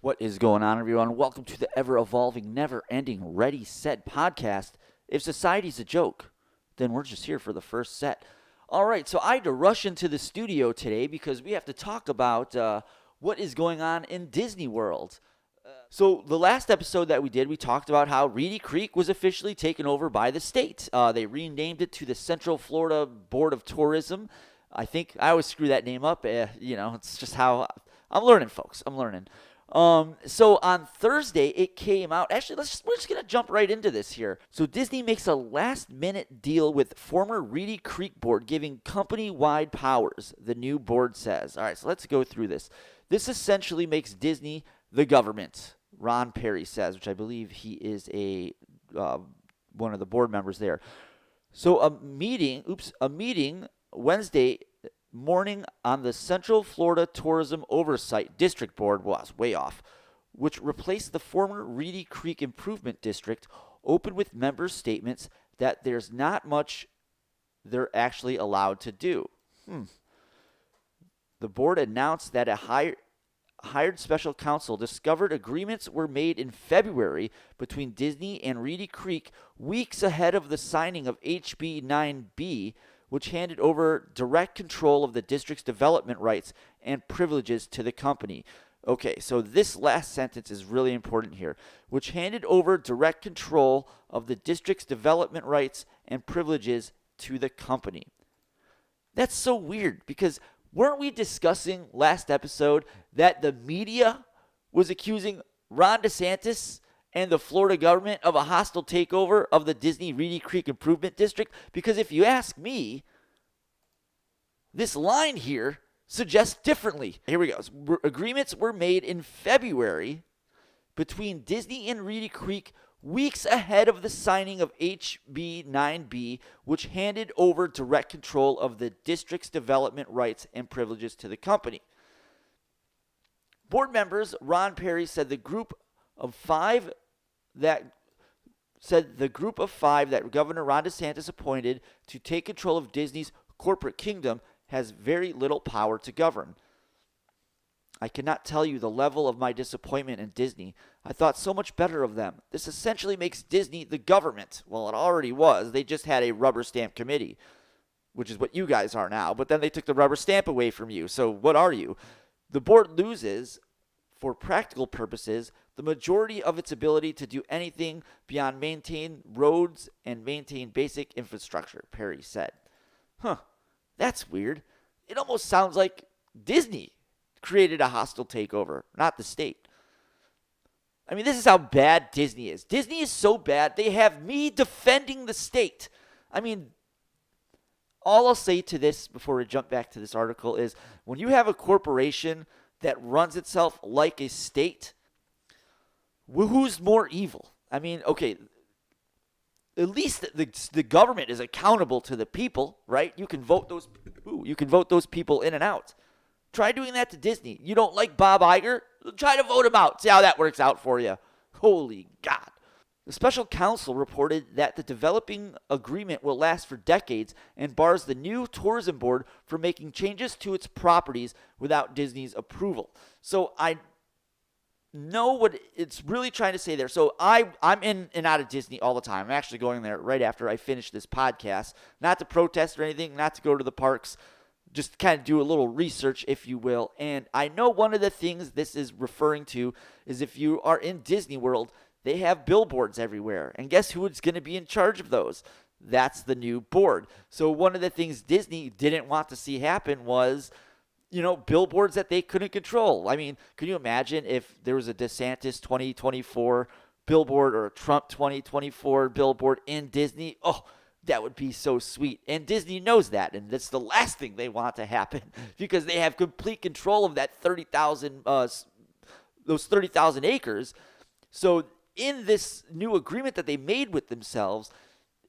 What is going on, everyone? Welcome to the ever-evolving, never-ending Ready, Set podcast. If society's a joke, then we're just here for the first set. All right, so I had to rush into the studio today because we have to talk about what is going on in Disney World. So the last episode that we did, we talked about how Reedy Creek was officially taken over by the state. They renamed it to the Central Florida Board of Tourism. I think I always screw that name up. It's just how I'm learning, folks. I'm learning. So on Thursday, it came out. Actually, we're just going to jump right into this here. So Disney makes a last-minute deal with former Reedy Creek board, giving company-wide powers, the new board says. All right, so let's go through this. This essentially makes Disney the government, Ron Perry says, which I believe he is one of the board members there. So a meeting Wednesday morning on the Central Florida Tourism Oversight District Board, well, I was way off, which replaced the former Reedy Creek Improvement District, opened with members' statements that there's not much they're actually allowed to do. The board announced that a hired special counsel discovered agreements were made in February between Disney and Reedy Creek weeks ahead of the signing of HB 9B, which handed over direct control of the district's development rights and privileges to the company. Okay, so this last sentence is really important here. Which handed over direct control of the district's development rights and privileges to the company. That's so weird because weren't we discussing last episode that the media was accusing Ron Desantis and the Florida government of a hostile takeover of the Disney Reedy Creek Improvement District? Because if you ask me, this line here suggests differently. Here we go. Agreements were made in February between Disney and Reedy Creek weeks ahead of the signing of HB 9B, which handed over direct control of the district's development rights and privileges to the company. Board members Ron Perry said the group of five that Governor Ron DeSantis appointed to take control of Disney's corporate kingdom has very little power to govern. I cannot tell you the level of my disappointment in Disney. I thought so much better of them. This essentially makes Disney the government. Well, it already was. They just had a rubber stamp committee, which is what you guys are now. But then they took the rubber stamp away from you. So what are you? The board loses, for practical purposes, the majority of its ability to do anything beyond maintain roads and maintain basic infrastructure, Perry said. That's weird. It almost sounds like Disney created a hostile takeover, not the state. I mean, this is how bad Disney is. Disney is so bad, they have me defending the state. I mean, all I'll say to this before we jump back to this article is when you have a corporation that runs itself like a state, who's more evil? I mean, okay, at least the government is accountable to the people, right? You can vote those people in and out. Try doing that to Disney. You don't like Bob Iger? Try to vote him out. See how that works out for you. Holy God. The special counsel reported that the developing agreement will last for decades and bars the new tourism board from making changes to its properties without Disney's approval. So I know what it's really trying to say there. So I'm in and out of Disney all the time. I'm actually going there right after I finish this podcast. Not to protest or anything, not to go to the parks. Just kind of do a little research, if you will. And I know one of the things this is referring to is if you are in Disney World, they have billboards everywhere. And guess who is going to be in charge of those? That's the new board. So one of the things Disney didn't want to see happen was, billboards that they couldn't control. I mean, can you imagine if there was a DeSantis 2024 billboard or a Trump 2024 billboard in Disney? Oh, that would be so sweet. And Disney knows that, and that's the last thing they want to happen because they have complete control of that 30,000 acres. So in this new agreement that they made with themselves,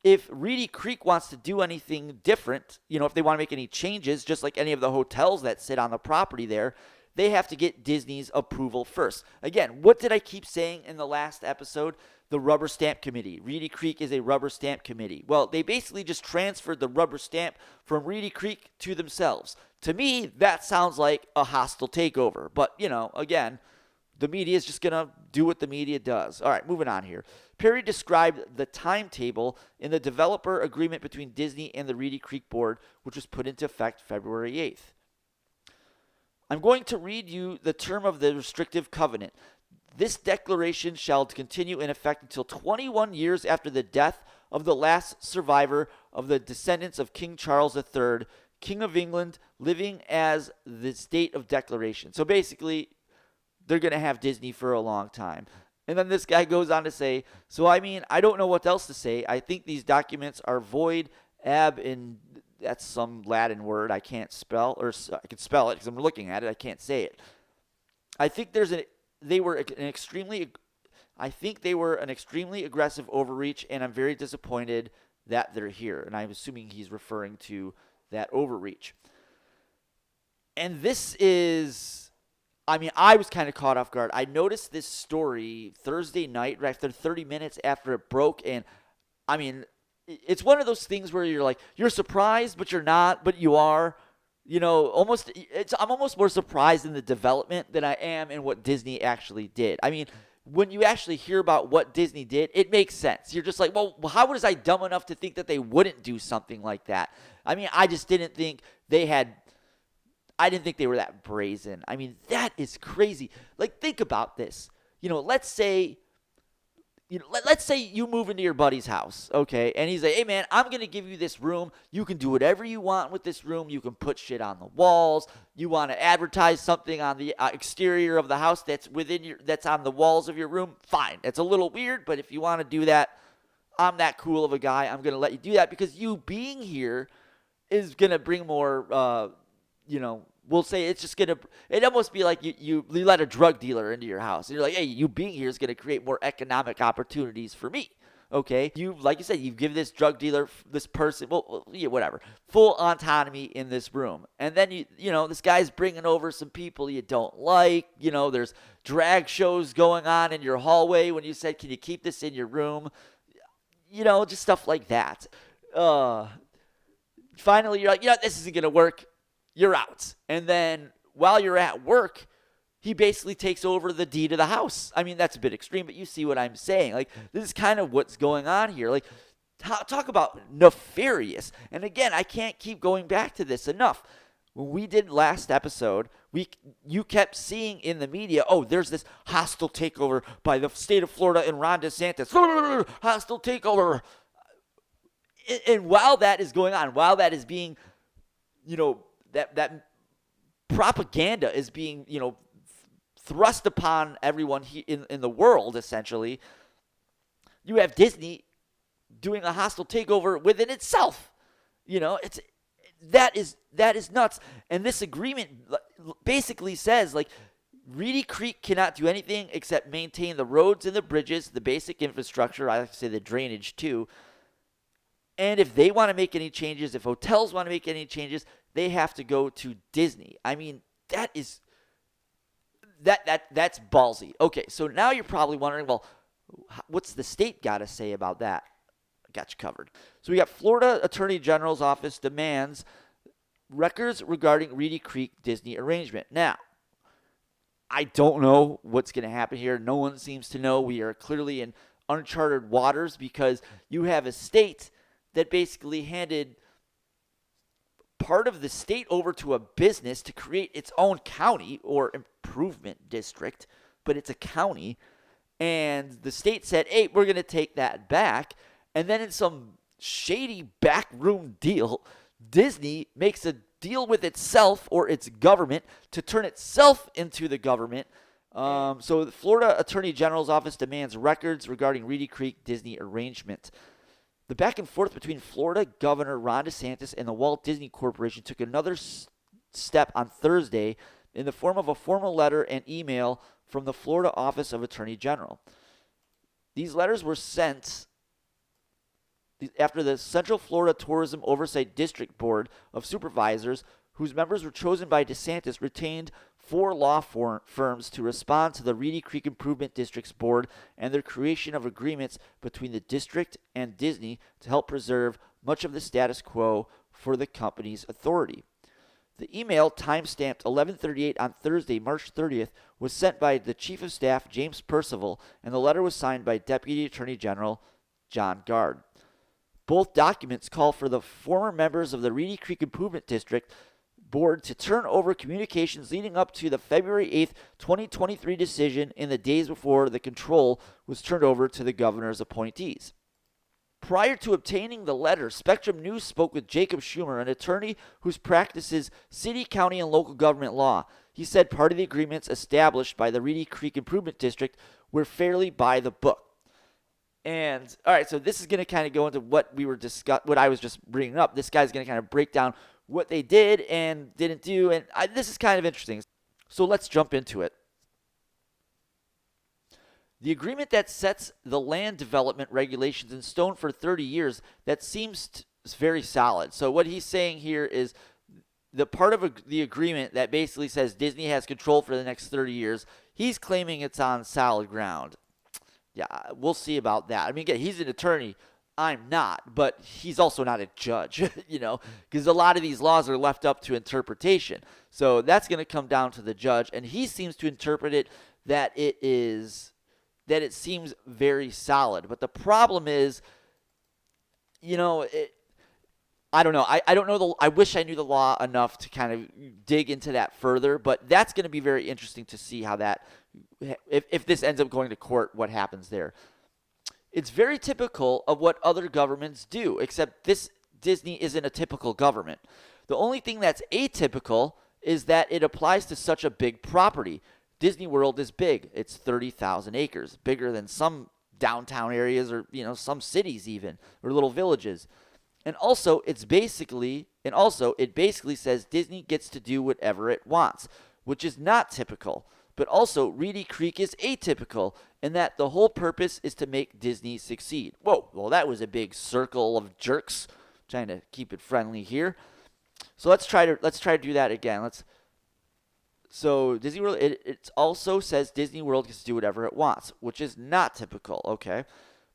if Reedy Creek wants to do anything different, if they want to make any changes, just like any of the hotels that sit on the property there, they have to get Disney's approval first. Again, what did I keep saying in the last episode? The rubber stamp committee. Reedy Creek is a rubber stamp committee. Well, they basically just transferred the rubber stamp from Reedy Creek to themselves. To me, that sounds like a hostile takeover. But, again, the media is just going to do what the media does. All right, moving on here. Perry described the timetable in the developer agreement between Disney and the Reedy Creek Board, which was put into effect February 8th. I'm going to read you the term of the restrictive covenant. This declaration shall continue in effect until 21 years after the death of the last survivor of the descendants of King Charles III, King of England, living as the date of declaration. So basically, they're going to have Disney for a long time. And then this guy goes on to say, so I mean, I don't know what else to say. I think these documents are void, ab, and that's some Latin word I can't spell, or I can spell it because I'm looking at it. I can't say it. I think they were an extremely aggressive overreach, and I'm very disappointed that they're here. And I'm assuming he's referring to that overreach. And this is, I mean, I was kind of caught off guard. I noticed this story Thursday night, right after 30 minutes after it broke, and I mean, it's one of those things where you're like, you're surprised, but you're not, but you are. You know, I'm almost more surprised in the development than I am in what Disney actually did. I mean, when you actually hear about what Disney did, it makes sense. You're just like, well, how was I dumb enough to think that they wouldn't do something like that? I mean, I just didn't think I didn't think they were that brazen. I mean, that is crazy. Like, think about this. You know, let's say you move into your buddy's house, okay? And he's like, hey, man, I'm going to give you this room. You can do whatever you want with this room. You can put shit on the walls. You want to advertise something on the exterior of the house that's that's on the walls of your room. Fine. It's a little weird, but if you want to do that, I'm that cool of a guy. I'm going to let you do that because you being here is going to bring more, we'll say it's just going to, it almost be like you let a drug dealer into your house. And you're like, hey, you being here is going to create more economic opportunities for me. Okay? Like you said, you give this drug dealer, this person, whatever, full autonomy in this room. And then, this guy's bringing over some people you don't like. There's drag shows going on in your hallway when you said, can you keep this in your room? Just stuff like that. Finally, you're like, this isn't going to work. You're out. And then while you're at work, he basically takes over the deed of the house. I mean, that's a bit extreme, but you see what I'm saying. Like, this is kind of what's going on here. Like, talk about nefarious. And again, I can't keep going back to this enough. When we did last episode, you kept seeing in the media, there's this hostile takeover by the state of Florida and Ron Desantis. Hostile takeover. And while that is going on, while that is being, that propaganda is being, thrust upon everyone in the world, essentially, you have Disney doing a hostile takeover within itself. That is nuts. And this agreement basically says, like, Reedy Creek cannot do anything except maintain the roads and the bridges, the basic infrastructure, I like to say the drainage too. And if they want to make any changes, if hotels want to make any changes, they have to go to Disney. I mean, that's ballsy. Okay, so now you're probably wondering, well, what's the state got to say about that? I got you covered. So we got Florida Attorney General's office demands records regarding Reedy Creek Disney arrangement. Now, I don't know what's going to happen here. No one seems to know. We are clearly in uncharted waters because you have a state that basically handed part of the state over to a business to create its own county or improvement district, but it's a county. And the state said, hey, we're going to take that back. And then in some shady backroom deal, Disney makes a deal with itself or its government to turn itself into the government. So the Florida Attorney General's office demands records regarding Reedy Creek Disney arrangement. The back and forth between Florida Governor Ron Desantis and the Walt Disney Corporation took another step on Thursday in the form of a formal letter and email from the Florida Office of Attorney General. These letters were sent after the Central Florida Tourism Oversight District Board of Supervisors, whose members were chosen by DeSantis, retained 4 law firms to respond to the Reedy Creek Improvement District's board and their creation of agreements between the district and Disney to help preserve much of the status quo for the company's authority. The email, timestamped 11:38 on Thursday, March 30th, was sent by the Chief of Staff, James Percival, and the letter was signed by Deputy Attorney General John Gard. Both documents call for the former members of the Reedy Creek Improvement District Board to turn over communications leading up to the February 8th, 2023 decision in the days before the control was turned over to the governor's appointees. Prior to obtaining the letter, Spectrum News spoke with Jacob Schumer, an attorney who practices city, county, and local government law. He said part of the agreements established by the Reedy Creek Improvement District were fairly by the book. And all right, so this is going to kind of go into what I was just bringing up. This guy's going to kind of break down what they did and didn't do, and this is kind of interesting. So let's jump into it. The agreement that sets the land development regulations in stone for 30 years, that seems very solid. So what he's saying here is the part of the agreement that basically says Disney has control for the next 30 years, he's claiming it's on solid ground. Yeah, we'll see about that. I mean, again, he's an attorney. I'm not, but he's also not a judge, because a lot of these laws are left up to interpretation. So that's going to come down to the judge, and he seems to interpret it that it seems very solid. But the problem is, I don't know. I don't know. I wish I knew the law enough to kind of dig into that further, but that's going to be very interesting to see how that, if this ends up going to court, what happens there. It's very typical of what other governments do, except this Disney isn't a typical government. The only thing that's atypical is that it applies to such a big property. Disney World is big. It's 30,000 acres, bigger than some downtown areas or, some cities even, or little villages. And also, it basically says Disney gets to do whatever it wants, which is not typical. But also, Reedy Creek is atypical in that the whole purpose is to make Disney succeed. Whoa, well, that was a big circle of jerks. Trying to keep it friendly here. So let's try to do that again. So Disney World, it also says Disney World gets to do whatever it wants, which is not typical, okay?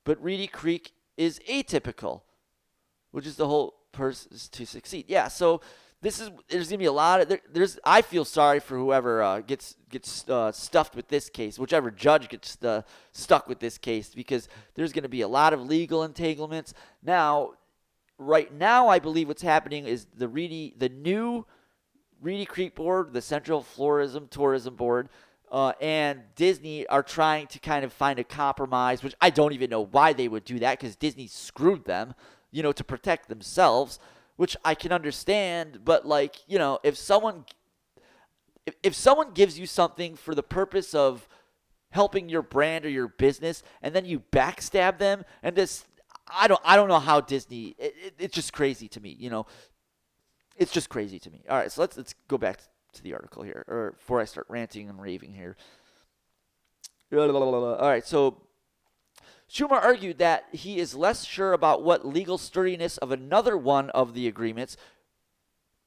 But Reedy Creek is atypical, which is the whole purpose to succeed. Yeah, so there's gonna be a lot of I feel sorry for whoever gets stuffed with this case, whichever judge gets stuck with this case, because there's gonna be a lot of legal entanglements. Right now, I believe what's happening is the new Reedy Creek Board, the Central Florida Tourism Board, and Disney are trying to kind of find a compromise, which I don't even know why they would do that, because Disney screwed them, to protect themselves, which I can understand. But if someone gives you something for the purpose of helping your brand or your business, and then you backstab them, and I don't know how Disney. It's just crazy to me, It's just crazy to me. All right, so let's go back to the article here, or before I start ranting and raving here. All right, so Schumer argued that he is less sure about what legal sturdiness of another one of the agreements,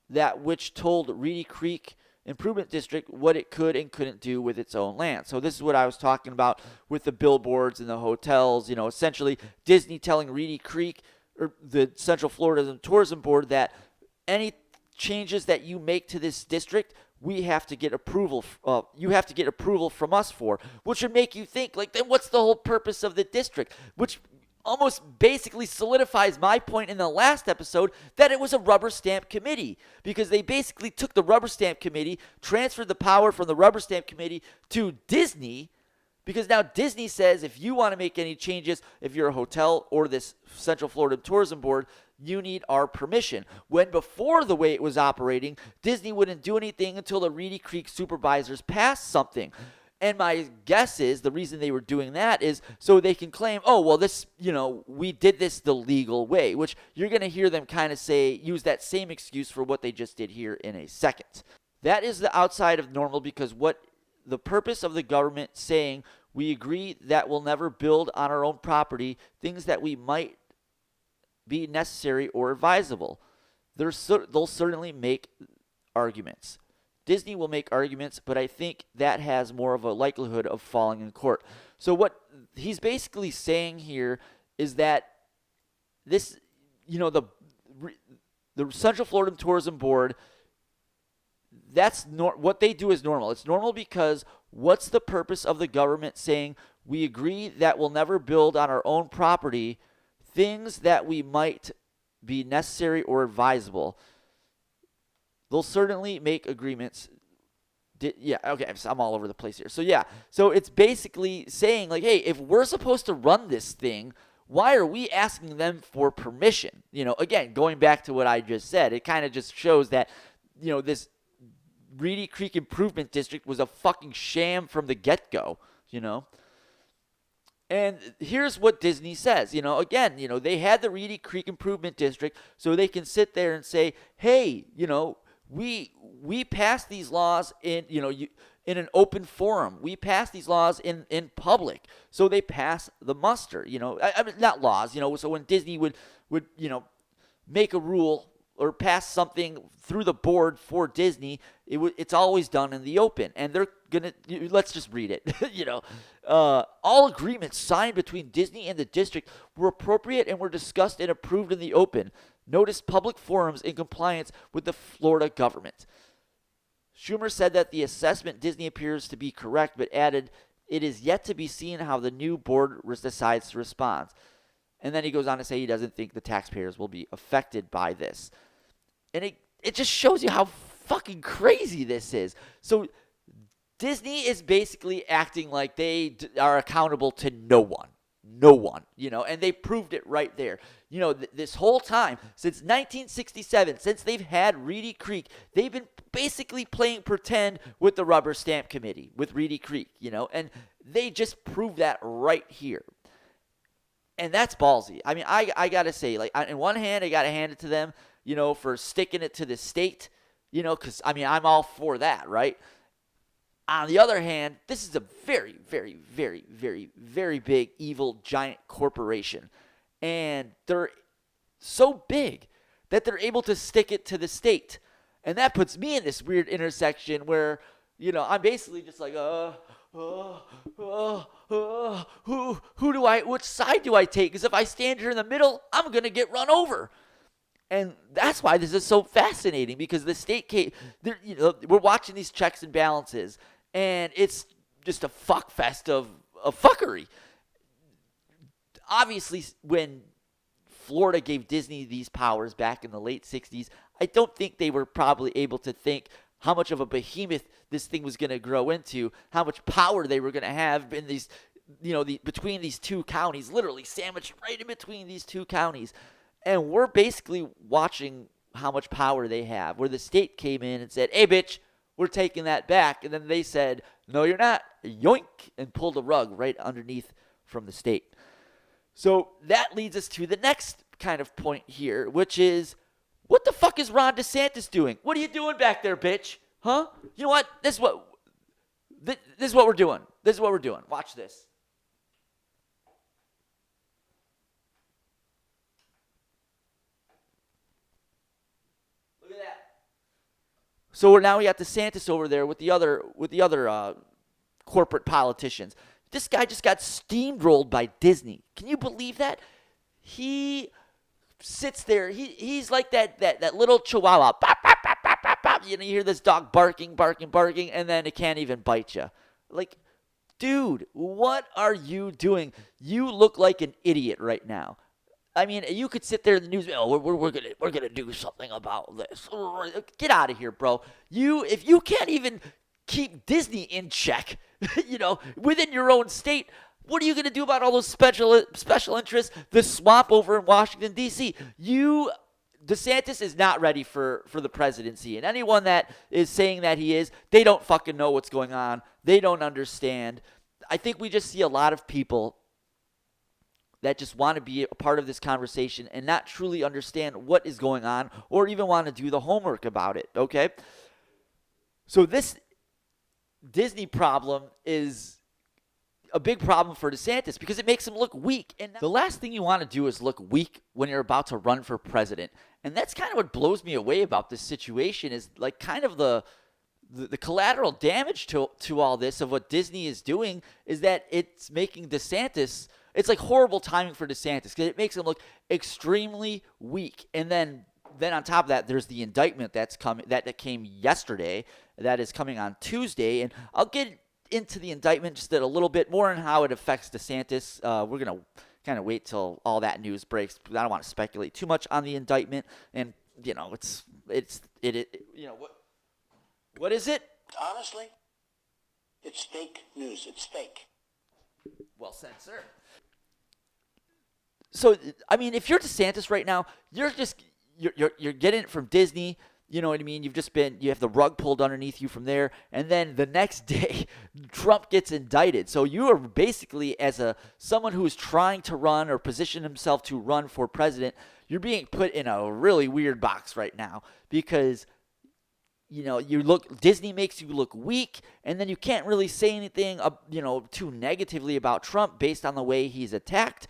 that which told Reedy Creek Improvement District what it could and couldn't do with its own land. So this is what I was talking about with the billboards and the hotels. Essentially Disney telling Reedy Creek, or the Central Florida Tourism Board, that any changes that you make to this district, we have to get approval. You have to get approval from us for, which would make you think, then what's the whole purpose of the district? Which almost basically solidifies my point in the last episode that it was a rubber stamp committee, because they basically took the rubber stamp committee, transferred the power from the rubber stamp committee to Disney, because now Disney says if you want to make any changes, if you're a hotel or this Central Florida Tourism Board, you need our permission. When before, the way it was operating, Disney wouldn't do anything until the Reedy Creek supervisors passed something. And my guess is the reason they were doing that is so they can claim, oh, well, this, we did this the legal way, which you're going to hear them kind of use that same excuse for what they just did here in a second. That is the outside of normal, because what the purpose of the government saying, we agree that we'll never build on our own property things that we might be necessary or advisable. They'll certainly make arguments. Disney will make arguments, but I think that has more of a likelihood of falling in court. So what he's basically saying here is that this, the Central Florida Tourism Board what they do is normal. It's normal because what's the purpose of the government saying we agree that we'll never build on our own property things that we might be necessary or advisable? They'll certainly make agreements. I'm all over the place here. So it's basically saying like, hey, if we're supposed to run this thing, why are we asking them for permission? Again, going back to what I just said, it kind of just shows that, this Reedy Creek Improvement District was a fucking sham from the get-go, And here's what Disney says, again, they had the Reedy Creek Improvement District so they can sit there and say, hey, we passed these laws in an open forum. We passed these laws in public. So they pass the muster, I mean, not laws, so when Disney would make a rule or pass something through the board for Disney, it's always done in the open. And they're going to, let's just read it, all agreements signed between Disney and the district were appropriate and were discussed and approved in the open. Notice public forums in compliance with the Florida government. Schumer said that the assessment Disney appears to be correct, but added, it is yet to be seen how the new board decides to respond. And then he goes on to say he doesn't think the taxpayers will be affected by this. And it just shows you how fucking crazy this is. So Disney is basically acting like they are accountable to no one. No one, and they proved it right there. This whole time, since 1967, since they've had Reedy Creek, they've been basically playing pretend with the rubber stamp committee, with Reedy Creek, and they just proved that right here. And that's ballsy. I mean, I got to say, like, on one hand, I got to hand it to them, for sticking it to the state, because, I mean, I'm all for that, right? On the other hand, this is a very, very, very, very, very big, evil, giant corporation. And they're so big that they're able to stick it to the state. And that puts me in this weird intersection where, I'm basically just like, which side do I take? Because if I stand here in the middle, I'm going to get run over. And that's why this is so fascinating, because the state we're watching these checks and balances, and it's just a fuck fest of fuckery. Obviously, when Florida gave Disney these powers back in the late 60s, I don't think they were probably able to think how much of a behemoth this thing was going to grow into, how much power they were going to have in these, between these two counties, literally sandwiched right in between these two counties. And we're basically watching how much power they have, where the state came in and said, hey, bitch, we're taking that back. And then they said, no, you're not. Yoink, and pulled a rug right underneath from the state. So that leads us to the next kind of point here, which is, what the fuck is Ron Desantis doing? What are you doing back there, bitch? Huh? You know what? This is what we're doing. This is what we're doing. Watch this. So now we got DeSantis over there with the other corporate politicians. This guy just got steamrolled by Disney. Can you believe that? He sits there. He's like that little chihuahua. Bop, bop, bop, bop, bop, bop. You hear this dog barking, and then it can't even bite you. Like, dude, what are you doing? You look like an idiot right now. I mean, you could sit there in the news. Oh, we're gonna do something about this. Get out of here, bro. If you can't even keep Disney in check, within your own state, what are you gonna do about all those special interests? The swamp over in Washington D.C. DeSantis is not ready for the presidency, and anyone that is saying that he is, they don't fucking know what's going on. They don't understand. I think we just see a lot of people that just want to be a part of this conversation and not truly understand what is going on or even want to do the homework about it, okay? So this Disney problem is a big problem for DeSantis because it makes him look weak. And the last thing you want to do is look weak when you're about to run for president. And that's kind of what blows me away about this situation is like kind of the collateral damage to all this of what Disney is doing is that it's making DeSantis – it's like horrible timing for DeSantis because it makes him look extremely weak. And then then on top of that, there's the indictment that's coming that came yesterday that is coming on Tuesday, and I'll get into the indictment just a little bit more and how it affects DeSantis. We're gonna kind of wait till all that news breaks. I don't want to speculate too much on the indictment, and it's what is it? Honestly, it's fake news. It's fake. Well said, sir. So, I mean, if you're DeSantis right now, you're getting it from Disney. You know what I mean? You have the rug pulled underneath you from there. And then the next day, Trump gets indicted. So you are basically, as someone who is trying to run or position himself to run for president, you're being put in a really weird box right now because, Disney makes you look weak, and then you can't really say anything, too negatively about Trump based on the way he's attacked.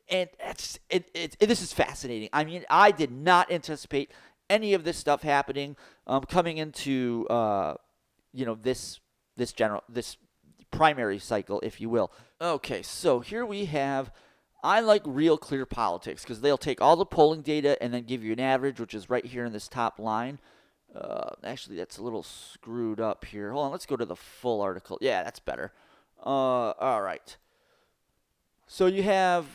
And this is fascinating. I mean, I did not anticipate any of this stuff happening coming into this primary cycle, if you will. Okay, so here we have. I like real clear politics because they'll take all the polling data and then give you an average, which is right here in this top line. Actually, that's a little screwed up here. Hold on, let's go to the full article. Yeah, that's better. All right. So you have.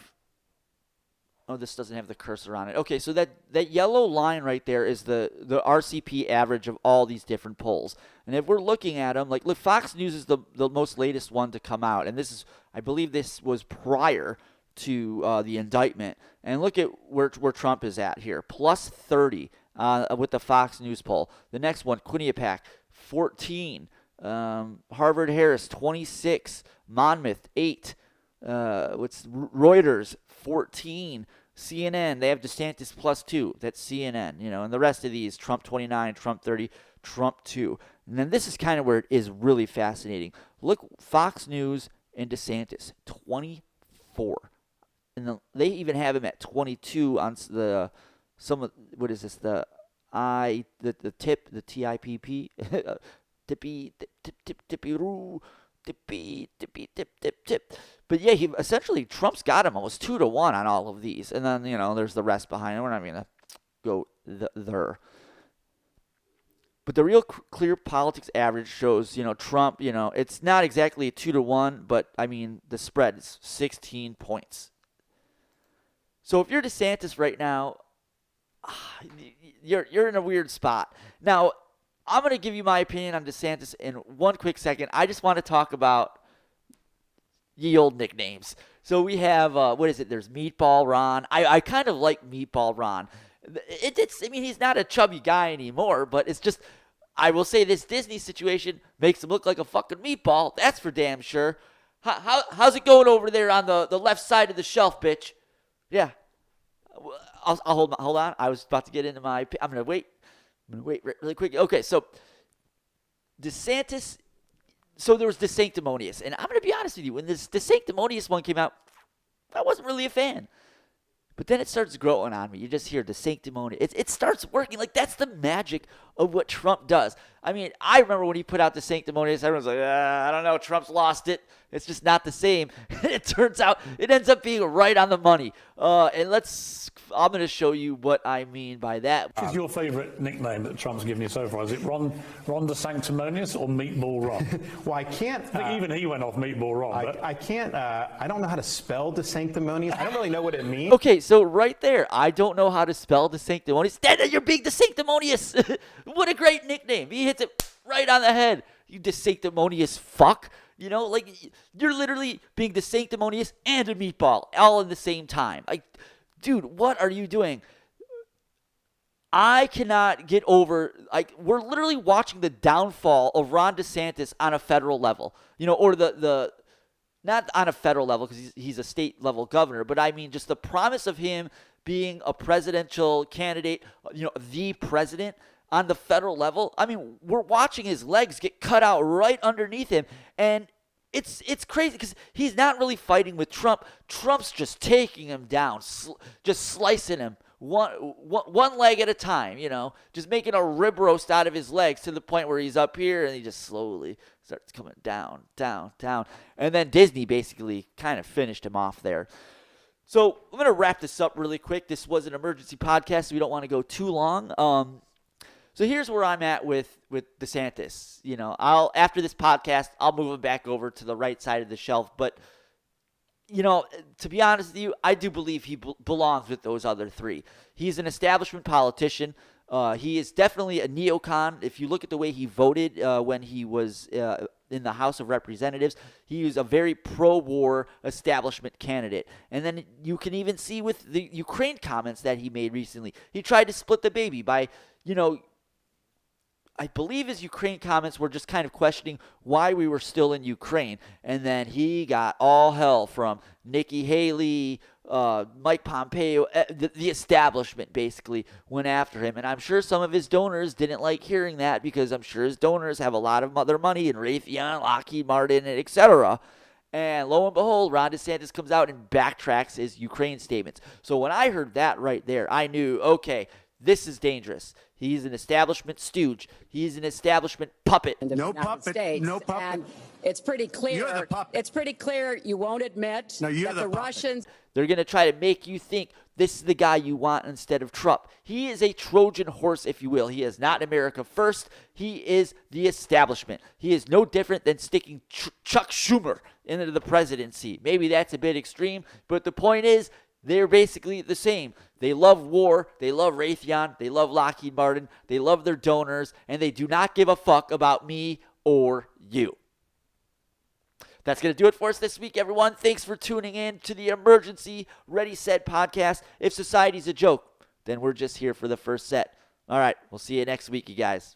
Oh, this doesn't have the cursor on it. Okay, so that yellow line right there is the RCP average of all these different polls. And if we're looking at them, look, Fox News is the most latest one to come out. And I believe this was prior to the indictment. And look at where Trump is at here, plus 30 with the Fox News poll. The next one, Quinnipiac, 14. Harvard-Harris, 26. Monmouth, 8. Reuters, 14. CNN, they have DeSantis plus 2. That's CNN, and the rest of these, Trump 29, Trump 30, Trump 2. And then this is kind of where it is really fascinating. Look, Fox News and DeSantis, 24. And they even have him at 22 on the TIPP, tip. But yeah, Trump's got him almost 2-1 on all of these. And then, there's the rest behind it. We're not going to go there. But the real clear politics average shows, Trump, it's not exactly a 2-1, but I mean, the spread is 16 points. So if you're DeSantis right now, you're in a weird spot. Now, I'm going to give you my opinion on DeSantis in one quick second. I just want to talk about ye old nicknames. So we have, there's Meatball Ron. I kind of like Meatball Ron. He's not a chubby guy anymore, but it's just, I will say this Disney situation makes him look like a fucking meatball. That's for damn sure. How's it going over there on the left side of the shelf, bitch? Yeah. I'll hold on. I was about to get into I'm going to wait. Really quick. Okay, so DeSantis. So there was DeSanctimonious. And I'm going to be honest with you. When this DeSanctimonious one came out, I wasn't really a fan. But then it starts growing on me. You just hear DeSanctimonious. It starts working. Like, that's the magic of what Trump does. I mean, I remember when he put out DeSanctimonious, everyone's like, I don't know, Trump's lost it. It's just not the same. It turns out it ends up being right on the money. And I'm going to show you what I mean by that. Which is your favourite nickname that Trump's given you so far? Is it Ron DeSanctimonious or Meatball Ron? Well, I can't. I think even he went off Meatball Ron. I can't. I don't know how to spell DeSanctimonious. I don't really know what it means. Okay, so right there, I don't know how to spell DeSanctimonious. Dad, you're being DeSanctimonious. What a great nickname. He hits it right on the head. You DeSanctimonious fuck. You're literally being DeSanctimonious and a meatball all in the same time. Like, dude, what are you doing? I cannot get over, we're literally watching the downfall of Ron DeSantis on a federal level. Or the not on a federal level because he's a state level governor, but I mean just the promise of him being a presidential candidate, the president on the federal level. I mean, we're watching his legs get cut out right underneath him, and it's crazy because he's not really fighting with Trump. Trump's just taking him down, just slicing him one leg at a time, just making a rib roast out of his legs to the point where he's up here and he just slowly starts coming down. And then Disney basically kind of finished him off there. So I'm going to wrap this up really quick. This was an emergency podcast, so we don't want to go too long. So here's where I'm at with DeSantis. After this podcast, I'll move him back over to the right side of the shelf. But, to be honest with you, I do believe he belongs with those other three. He's an establishment politician. He is definitely a neocon. If you look at the way he voted when he was in the House of Representatives, he was a very pro-war establishment candidate. And then you can even see with the Ukraine comments that he made recently. He tried to split the baby by, I believe his Ukraine comments were just kind of questioning why we were still in Ukraine. And then he got all hell from Nikki Haley, Mike Pompeo. The establishment basically went after him. And I'm sure some of his donors didn't like hearing that, because I'm sure his donors have a lot of their money in Raytheon, Lockheed Martin, etc. And lo and behold, Ron DeSantis comes out and backtracks his Ukraine statements. So when I heard that right there, I knew, okay, this is dangerous. He's an establishment stooge. He's an establishment puppet. No puppet. No puppet. And it's pretty clear. You're the puppet. It's pretty clear you won't admit No, you're that the the puppet. Russians. They're going to try to make you think this is the guy you want instead of Trump. He is a Trojan horse, if you will. He is not America first. He is the establishment. He is no different than sticking Chuck Schumer into the presidency. Maybe that's a bit extreme, but the point is, they're basically the same. They love war. They love Raytheon. They love Lockheed Martin. They love their donors. And they do not give a fuck about me or you. That's going to do it for us this week, everyone. Thanks for tuning in to the Emergency Ready Set podcast. If society's a joke, then we're just here for the first set. All right, we'll see you next week, you guys.